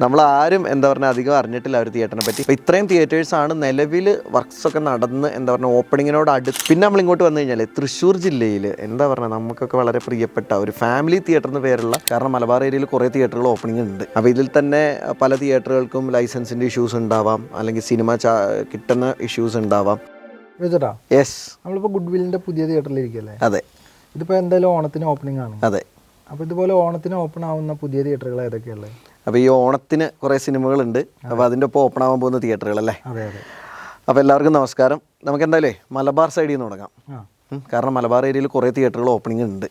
നമ്മളാരും എന്താ പറഞ്ഞാൽ അധികം അറിഞ്ഞിട്ടില്ല ഒരു തിയേറ്ററിനെ പറ്റി. ഇപ്പോൾ ഇത്രയും തിയേറ്റേഴ്സാണ് നിലവിൽ വർക്ക്സൊക്കെ നടന്ന് എന്താ പറഞ്ഞാൽ ഓപ്പണിങ്ങിനോട് അടുത്ത്. പിന്നെ നമ്മളിങ്ങോട്ട് വന്നു കഴിഞ്ഞാൽ തൃശ്ശൂർ ജില്ലയിൽ എന്താ പറഞ്ഞാൽ നമുക്കൊക്കെ വളരെ പ്രിയപ്പെട്ട ഒരു ഫാമിലി തിയേറ്റർ എന്ന് പേരുള്ള, കാരണം മലബാർ ഏരിയയിൽ കുറേ തിയേറ്ററുകൾ ഓപ്പണിംഗ് ഉണ്ട്. അപ്പോൾ ഇതിൽ തന്നെ പല തിയേറ്ററുകൾക്കും ലൈസൻസിൻ്റെ ഇഷ്യൂസ് ഉണ്ടാവാം, അല്ലെങ്കിൽ സിനിമ കിട്ടുന്ന ഇഷ്യൂസ് ഉണ്ടാവാം. യെസ്, നമ്മളിപ്പോൾ ഗുഡ്വില്ലിൻ്റെ പുതിയ തിയേറ്ററിലിരിക്കുകയല്ലേ? അതെ. ഇതിപ്പോൾ എന്തായാലും ഓണത്തിന് ഓപ്പണിംഗ് ആണ്. അതെ. അപ്പോൾ ഇതുപോലെ ഓണത്തിന് ഓപ്പൺ ആവുന്ന പുതിയ തിയേറ്ററുകൾ ഏതൊക്കെയുള്ളത്? അപ്പോൾ ഈ ഓണത്തിന് കുറേ സിനിമകളുണ്ട്. അപ്പോൾ അതിൻ്റെ ഒപ്പം ഓപ്പൺ ആവാൻ പോകുന്ന തിയേറ്ററുകളല്ലേ? അതെ അതെ. അപ്പോൾ എല്ലാവർക്കും നമസ്കാരം. നമുക്ക് എന്തായാലും മലബാർ സൈഡിൽ നിന്ന് തുടങ്ങാം. കാരണം മലബാർ ഏരിയയിൽ കുറേ തിയേറ്ററുകൾ ഓപ്പണിംഗ് ഉണ്ട്.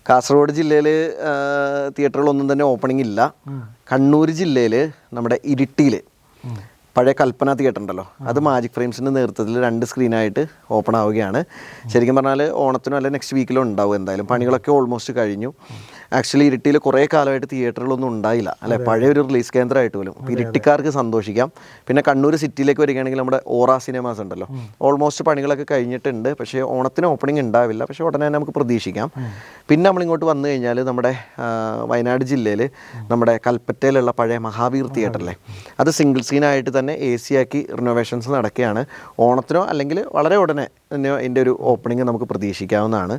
കാസർഗോഡ് ജില്ലയിൽ തിയേറ്ററുകളൊന്നും തന്നെ ഓപ്പണിംഗ് ഇല്ല. കണ്ണൂർ ജില്ലയിൽ നമ്മുടെ ഇരിട്ടിയിൽ പഴയ കൽപ്പന തിയേറ്റർ ഉണ്ടല്ലോ, അത് മാജിക് ഫ്രെയിംസിൻ്റെ നേതൃത്വത്തിൽ 2 സ്ക്രീനായിട്ട് ഓപ്പൺ ആവുകയാണ്. ശരിക്കും പറഞ്ഞാൽ ഓണത്തിനോ അല്ലെങ്കിൽ നെക്സ്റ്റ് വീക്കിലോ ഉണ്ടാവും. എന്തായാലും പണികളൊക്കെ ഓൾമോസ്റ്റ് കഴിഞ്ഞു. ആക്ച്വലി ഇരിട്ടിയിൽ കുറേ കാലമായിട്ട് തിയേറ്ററുകളൊന്നും ഉണ്ടായില്ല അല്ലേ, പഴയ ഒരു റിലീസ് കേന്ദ്രമായിട്ട് പോലും. ഇരിട്ടിക്കാർക്ക് സന്തോഷിക്കാം. പിന്നെ കണ്ണൂർ സിറ്റിയിലേക്ക് വരികയാണെങ്കിൽ നമ്മുടെ ഓറ സിനിമാസ് ഉണ്ടല്ലോ, ഓൾമോസ്റ്റ് പണികളൊക്കെ കഴിഞ്ഞിട്ടുണ്ട്. പക്ഷേ ഓണത്തിന് ഓപ്പണിംഗ് ഉണ്ടാവില്ല, പക്ഷേ ഉടനെ തന്നെ നമുക്ക് പ്രതീക്ഷിക്കാം. പിന്നെ നമ്മളിങ്ങോട്ട് വന്നു കഴിഞ്ഞാൽ നമ്മുടെ വയനാട് ജില്ലയിൽ നമ്മുടെ കൽപ്പറ്റയിലുള്ള പഴയ മഹാവീർ തിയേറ്ററിലെ, അത് സിംഗിൾ സ്ക്രീനായിട്ട് തന്നെ AC ആക്കി റിനോവേഷൻസ് നടക്കുകയാണ്. ഓണത്തിനോ അല്ലെങ്കിൽ വളരെ ഉടനെ തന്നെ അതിൻ്റെ ഒരു ഓപ്പണിംഗ് നമുക്ക് പ്രതീക്ഷിക്കാവുന്നതാണ്.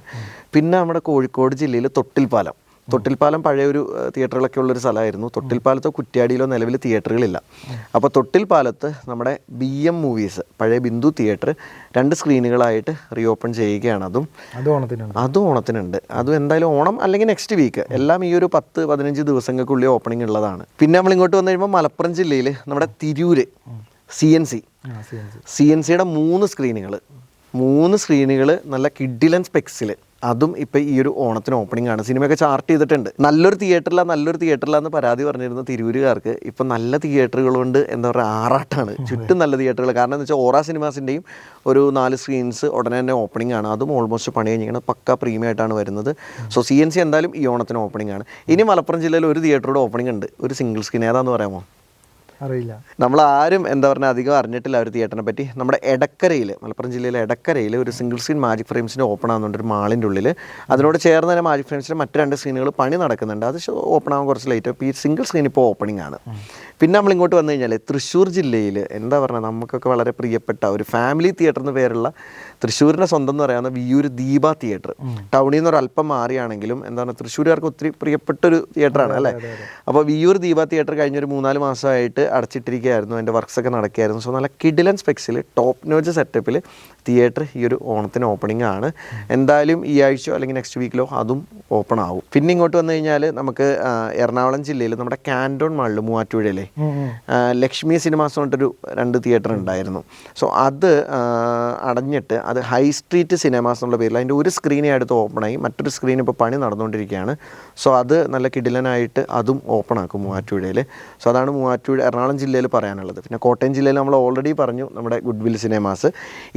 പിന്നെ നമ്മുടെ കോഴിക്കോട് ജില്ലയിൽ തൊട്ടിൽപ്പാലം പഴയ ഒരു തിയേറ്ററുകളൊക്കെ ഉള്ളൊരു സ്ഥലമായിരുന്നു. തൊട്ടിൽപ്പാലത്തോ കുറ്റ്യാടിയിലോ നിലവിൽ തിയേറ്ററുകളില്ല. അപ്പോൾ തൊട്ടിൽപ്പാലത്ത് നമ്മുടെ BM മൂവീസ് പഴയ ബിന്ദു തിയേറ്റർ 2 സ്ക്രീനുകളായിട്ട് റീഓപ്പൺ ചെയ്യുകയാണ്. അതും ഓണത്തിനുണ്ട്. അതും എന്തായാലും ഓണം അല്ലെങ്കിൽ നെക്സ്റ്റ് വീക്ക്, എല്ലാം ഈ ഒരു 10-15 ദിവസങ്ങൾക്കുള്ളിൽ ഓപ്പണിംഗ് ഉള്ളതാണ്. പിന്നെ നമ്മളിങ്ങോട്ട് വന്നു കഴിയുമ്പോൾ മലപ്പുറം ജില്ലയിൽ നമ്മുടെ തിരൂര് CNCയുടെ 3 സ്ക്രീനുകൾ നല്ല കിഡിലൻ സ്പെക്സിൽ, അതും ഇപ്പം ഈ ഒരു ഓണത്തിന് ഓപ്പണിംഗ് ആണ്. സിനിമയൊക്കെ ചാർട്ട് ചെയ്തിട്ടുണ്ട്. നല്ലൊരു തിയേറ്ററിലാന്ന് പരാതി പറഞ്ഞിരുന്ന തിരൂരുകാർക്ക് ഇപ്പം നല്ല തിയേറ്ററുകൾ കൊണ്ട് എന്താ പറയുക ആറാട്ടാണ്. ചുറ്റും നല്ല തിയേറ്ററുകൾ. കാരണം എന്ന് വെച്ചാൽ ഓറ സിനിമാസിൻ്റെയും ഒരു 4 സ്ക്രീൻസ് ഉടനെ തന്നെ ഓപ്പണിംഗ് ആണ്. അതും ഓൾമോസ്റ്റ് പണി കഴിഞ്ഞിരിക്കുന്നത്, പക്ക പ്രീമിയം ആയിട്ടാണ് വരുന്നത്. സോ CNC എന്തായാലും ഈ ഓണത്തിന് ഓപ്പണിംഗ് ആണ്. ഇനി മലപ്പുറം ജില്ലയിൽ ഒരു തിയേറ്ററുടെ ഓപ്പണിംഗ് ഉണ്ട്, ഒരു സിംഗിൾ സ്ക്രീൻ. ഏതാണെന്ന് പറയാമോ? അറിയില്ല. നമ്മളാരും എന്താ പറഞ്ഞാൽ അധികം അറിഞ്ഞിട്ടില്ല ഒരു തിയേറ്ററിനെ പറ്റി. നമ്മുടെ മലപ്പുറം ജില്ലയിലെ എടക്കരയിൽ ഒരു സിംഗിൾ സ്ക്രീൻ മാജിക് ഫ്രെയിംസിൻ്റെ ഓപ്പൺ ആകുന്നുണ്ട് ഒരു മാളിൻ്റെ ഉള്ളിൽ. അതിനോട് ചേർന്ന് തന്നെ മാജിക് ഫ്രെയിംസിൻ്റെ മറ്റ് 2 സ്ക്രീനുകൾ പണി നടക്കുന്നുണ്ട്. അത് ഓപ്പൺ ആകാൻ കുറച്ച് ലേറ്റ്. ഇപ്പോൾ ഈ സിംഗിൾ സ്ക്രീൻ ഇപ്പോൾ ഓപ്പണിംഗ് ആണ്. പിന്നെ നമ്മളിങ്ങോട്ട് വന്നു കഴിഞ്ഞാൽ തൃശ്ശൂർ ജില്ലയിൽ എന്താ പറഞ്ഞാൽ നമുക്കൊക്കെ വളരെ പ്രിയപ്പെട്ട ഒരു ഫാമിലി തിയേറ്റർ എന്ന് പേരുള്ള, തൃശ്ശൂരിൻ്റെ സ്വന്തം എന്ന് പറയുന്ന വിയ്യൂർ ദീപ തിയേറ്റർ. ടൗണിൽ നിന്ന് ഒരല്പം മാറിയാണെങ്കിലും എന്താണ് തൃശ്ശൂരുകാർക്ക് ഒത്തിരി പ്രിയപ്പെട്ടൊരു തിയേറ്ററാണ് അല്ലേ. അപ്പോൾ വിയ്യൂർ ദീപ തിയേറ്റർ കഴിഞ്ഞൊരു 3-4 മാസമായിട്ട് അടച്ചിട്ടിരിക്കുകയായിരുന്നു. അതിൻ്റെ വർക്ക്സൊക്കെ നടക്കുകയായിരുന്നു. സോ നല്ല കിഡിലൻ സ്പെക്സിൽ ടോപ്പ് നോച്ച് സെറ്റപ്പിൽ തിയേറ്റർ ഈ ഒരു ഓണത്തിന് ഓപ്പണിംഗ് ആണ്. എന്തായാലും ഈ ആഴ്ചയോ അല്ലെങ്കിൽ നെക്സ്റ്റ് വീക്കിലോ അതും ഓപ്പൺ ആവും. പിന്നെ ഇങ്ങോട്ട് വന്നു കഴിഞ്ഞാൽ നമുക്ക് എറണാകുളം ജില്ലയിൽ നമ്മുടെ കാൻറ്റോൺ മാളിൽ മൂവാറ്റുപുഴയിലെ ലക്ഷ്മി സിനിമാസ് കൊണ്ടൊരു 2 തിയേറ്റർ ഉണ്ടായിരുന്നു. സോ അത് അടഞ്ഞിട്ട് അത് ഹൈ സ്ട്രീറ്റ് സിനിമാസ് എന്നുള്ള പേരിൽ അതിൻ്റെ ഒരു സ്ക്രീനെ അടുത്ത് ഓപ്പണായി, മറ്റൊരു സ്ക്രീൻ ഇപ്പോൾ പണി നടന്നുകൊണ്ടിരിക്കുകയാണ്. സോ അത് നല്ല കിടിലനായിട്ട് അതും ഓപ്പൺ ആക്കും മൂവാറ്റുപുഴയിൽ. സോ അതാണ് എറണാകുളം ജില്ലയിൽ പറയാനുള്ളത്. പിന്നെ കോട്ടയം ജില്ലയിൽ നമ്മൾ ഓൾറെഡി പറഞ്ഞു നമ്മുടെ ഗുഡ്വിൽ സിനിമാസ്.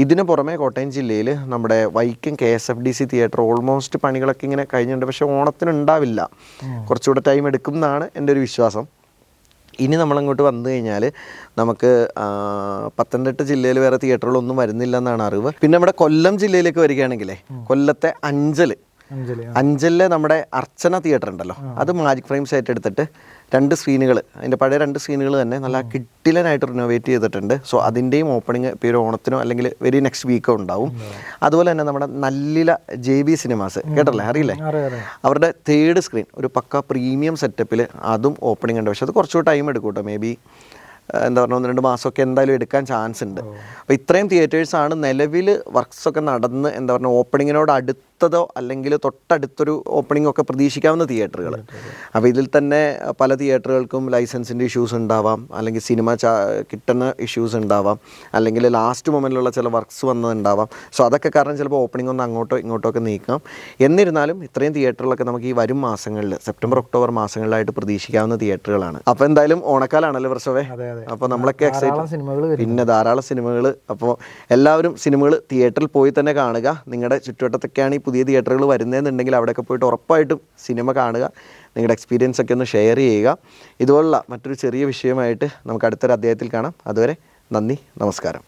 ഇതിന് പുറമെ കോട്ടയം ജില്ലയിൽ നമ്മുടെ വൈക്കം KSFDC തിയേറ്റർ ഓൾമോസ്റ്റ് പണികളൊക്കെ ഇങ്ങനെ കഴിഞ്ഞിട്ടുണ്ട്. പക്ഷേ ഓണത്തിന് ഉണ്ടാവില്ല, കുറച്ചുകൂടെ ടൈം എടുക്കും എന്നാണ് എൻ്റെ ഒരു വിശ്വാസം. ഇനി നമ്മളങ്ങോട്ട് വന്നു കഴിഞ്ഞാൽ നമുക്ക് പത്തനംതിട്ട ജില്ലയിൽ വേറെ തിയേറ്ററുകളൊന്നും വരുന്നില്ല എന്നാണ് അറിവ്. പിന്നെ നമ്മുടെ കൊല്ലം ജില്ലയിലേക്ക് വരികയാണെങ്കിലേ, കൊല്ലത്തെ അഞ്ചലിലെ നമ്മുടെ അർച്ചന തിയേറ്റർ ഉണ്ടല്ലോ, അത് മാജിക് ഫ്രെയിംസ് ആയിട്ട് എടുത്തിട്ട് 2 സ്ക്രീനുകൾ, അതിൻ്റെ പഴയ 2 സ്ക്രീനുകൾ തന്നെ നല്ല കിഡിലനായിട്ട് റിനോവേറ്റ് ചെയ്തിട്ടുണ്ട്. സോ അതിൻ്റെയും ഓപ്പണിങ് ഇപ്പോൾ ഒരു ഓണത്തിനോ അല്ലെങ്കിൽ വെരി നെക്സ്റ്റ് വീക്കോ ഉണ്ടാവും. അതുപോലെ തന്നെ നമ്മുടെ നല്ലില JB സിനിമാസ് കേട്ടല്ലേ, അറിയില്ലേ, അവരുടെ 3rd സ്ക്രീൻ ഒരു പക്ക പ്രീമിയം സെറ്റപ്പിൽ അതും ഓപ്പണിംഗ് ഉണ്ട്. പക്ഷെ അത് കുറച്ചുകൂടി ടൈം എടുക്കും കേട്ടോ. മേ ബി എന്താ പറയുക 1-2 മാസമൊക്കെ എന്തായാലും എടുക്കാൻ ചാൻസ് ഉണ്ട്. അപ്പോൾ ഇത്രയും തിയേറ്റേഴ്സാണ് നിലവിൽ വർക്ക്സൊക്കെ നടന്ന് എന്താ പറയുക ഓപ്പണിങ്ങിനോട് അടുത്തതോ അല്ലെങ്കിൽ തൊട്ടടുത്തൊരു ഓപ്പണിംഗ് ഒക്കെ പ്രതീക്ഷിക്കാവുന്ന തിയേറ്ററുകൾ. അപ്പോൾ ഇതിൽ തന്നെ പല തിയേറ്ററുകൾക്കും ലൈസൻസിൻ്റെ ഇഷ്യൂസ് ഉണ്ടാവാം, അല്ലെങ്കിൽ സിനിമ കിട്ടുന്ന ഇഷ്യൂസ് ഉണ്ടാവാം, അല്ലെങ്കിൽ ലാസ്റ്റ് മൊമെൻറ്റിലുള്ള ചില വർക്ക്സ് വന്നതുണ്ടാവാം. സോ അതൊക്കെ കാരണം ചിലപ്പോൾ ഓപ്പണിംഗ് ഒന്ന് അങ്ങോട്ടോ ഇങ്ങോട്ടോ ഒക്കെ നീക്കാം. എന്നിരുന്നാലും ഇത്രയും തിയേറ്ററുകളൊക്കെ നമുക്ക് ഈ വരും മാസങ്ങളിൽ, സെപ്റ്റംബർ ഒക്ടോബർ മാസങ്ങളിലായിട്ട് പ്രതീക്ഷിക്കാവുന്ന തിയേറ്ററുകളാണ്. അപ്പോൾ എന്തായാലും ഓണക്കാലാണല്ലോ വർഷവേ, അപ്പോൾ നമ്മളൊക്കെ എക്സൈറ്റഡ്. പിന്നെ ധാരാളം സിനിമകൾ. അപ്പോൾ എല്ലാവരും സിനിമകൾ തിയേറ്ററിൽ പോയി തന്നെ കാണുക. നിങ്ങളുടെ ചുറ്റുവട്ടത്തൊക്കെയാണ് ഈ പുതിയ തിയേറ്ററുകൾ വരുന്നതെന്നുണ്ടെങ്കിൽ അവിടെയൊക്കെ പോയിട്ട് ഉറപ്പായിട്ടും സിനിമ കാണുക. നിങ്ങളുടെ എക്സ്പീരിയൻസ് ഒക്കെ ഒന്ന് ഷെയർ ചെയ്യുക. ഇതുപോലുള്ള മറ്റൊരു ചെറിയ വിഷയമായിട്ട് നമുക്ക് അടുത്തൊരു അധ്യായത്തിൽ കാണാം. അതുവരെ നന്ദി, നമസ്കാരം.